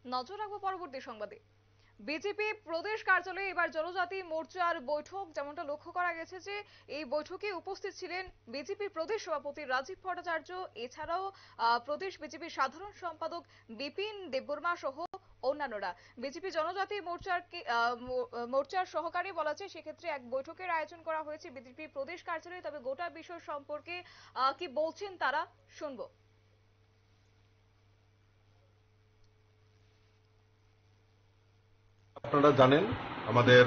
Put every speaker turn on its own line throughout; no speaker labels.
নজর রাখবো পরবর্তী সংবাদে। বিজেপি প্রদেশ কার্যালয়ে এবার জনজাতি মোর্চার বৈঠক, যেমনটা লক্ষ্য করা গেছে যে এই বৈঠকে উপস্থিত ছিলেন বিজেপির প্রদেশ সভাপতি রাজীব ভট্টাচার্য, এছাড়াও প্রদেশ বিজেপির সাধারণ সম্পাদক বিপিন দেববর্মা সহ অন্যান্যরা। বিজেপি জনজাতি মোর্চার সহকারী বলা যায়, সেক্ষেত্রে এক বৈঠকের আয়োজন করা হয়েছে বিজেপি প্রদেশ কার্যালয়ে। তবে গোটা বিষয় সম্পর্কে কি বলছেন তারা, শুনবো।
আপনারা জানেন আমাদের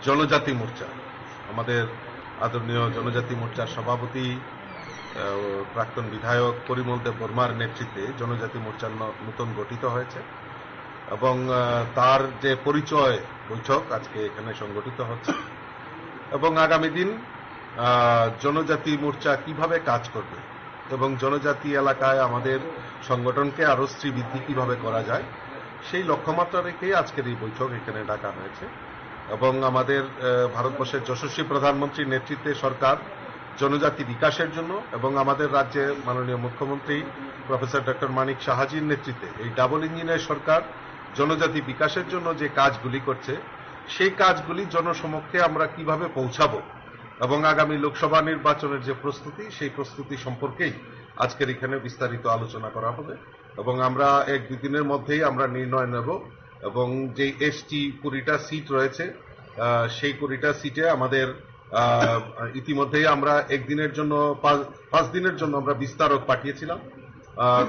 জনজাতি মোর্চা, আমাদের আদরণীয় জনজাতি মোর্চার সভাপতি প্রাক্তন বিধায়ক পরিমল দেব বর্মার নেতৃত্বে জনজাতি মোর্চার নতুন গঠিত হয়েছে এবং তার যে পরিচয় বৈঠক আজকে এখানে সংগঠিত হচ্ছে এবং আগামী দিন জনজাতি মোর্চা কিভাবে কাজ করবে এবং জনজাতি এলাকায় আমাদের সংগঠনকে আরো শ্রীবৃদ্ধি কিভাবে করা যায় সেই লক্ষ্যমাত্রা রেখে আজকের এই বৈঠক এখানে ডাকা হয়েছে। এবং আমাদের ভারতবর্ষের যশস্বী প্রধানমন্ত্রীর নেতৃত্বে সরকার জনজাতি বিকাশের জন্য এবং আমাদের রাজ্যের মাননীয় মুখ্যমন্ত্রী প্রফেসর ডক্টর মানিক সাহাজির নেতৃত্বে এই ডাবল ইঞ্জিনের সরকার জনজাতি বিকাশের জন্য যে কাজগুলি করছে সেই কাজগুলি জনসমক্ষে আমরা কিভাবে পৌঁছাবো এবং আগামী লোকসভা নির্বাচনের যে প্রস্তুতি সেই প্রস্তুতি সম্পর্কেই আজকের এখানে বিস্তারিত আলোচনা করা হবে এবং আমরা এক দুই দিনের মধ্যেই আমরা নির্ণয় নেব এবং যে এসটি 20টা সিট রয়েছে সেই 20টা সিটে আমাদের ইতিমধ্যেই আমরা একদিনের জন্য 5 দিনের জন্য আমরা বিস্তারক পাঠিয়েছিলাম।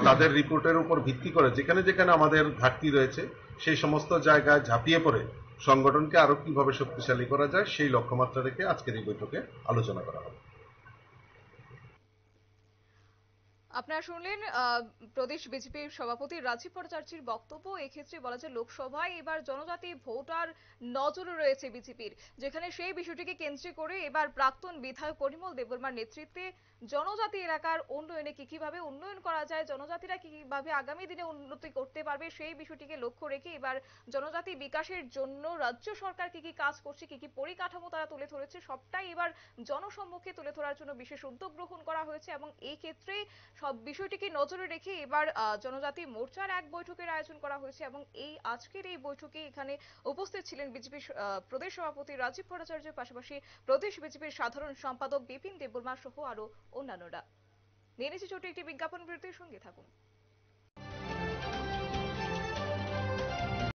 তাদের রিপোর্টের উপর ভিত্তি করে যেখানে যেখানে আমাদের ঘাটতি রয়েছে সেই সমস্ত জায়গায় ঝাঁপিয়ে পড়ে সংগঠনকে আরো কিভাবে শক্তিশালী করা যায় সেই লক্ষ্যমাত্রা রেখে আজকের এই বৈঠকে আলোচনা করা হবে।
আপনারা শুনলেন প্রদেশ বিজেপির সভাপতি রাজীব ভট্টাচার্যের বক্তব্য। এক্ষেত্রে বলা যায় লোকসভায় এবার জনজাতি ভোটার নজরে রয়েছে বিজেপির, যেখানে সেই বিষয়টিকে কেন্দ্র করে এবার প্রাক্তন বিধায়ক পরিমল দেববর্মার নেতৃত্বে জনজাতি এলাকার উন্নয়নে কিভাবে উন্নয়ন করা যায়, জনজাতিরা কিভাবে আগামী দিনে উন্নতি করতে পারবে সেই বিষয়টিকে লক্ষ্য রেখে এবার জনজাতি বিকাশের জন্য রাজ্য সরকার কি কাজ করছে, কি পরিকাঠামো তারা তুলে ধরেছে, সবটাই এবার জনসম্মুখে তুলে ধরার জন্য বিশেষ উদ্যোগ গ্রহণ করা হয়েছে। এবং এই ক্ষেত্রে সব বিষয়টিকে নজরে রেখে এবার জনজাতি মোর্চার এক বৈঠকের আয়োজন করা হয়েছে এবং এই আজকের এই বৈঠকে এখানে উপস্থিত ছিলেন বিজেপির প্রদেশ সভাপতি রাজীব ভট্টাচার্যের পাশাপাশি প্রদেশ বিজেপির সাধারণ সম্পাদক বিপিন দেববর্মা সহ আরো অন্যান্যরা। নিয়ে নিচ্ছি ছোট একটি বিজ্ঞাপন বিরতির, সঙ্গে থাকুন।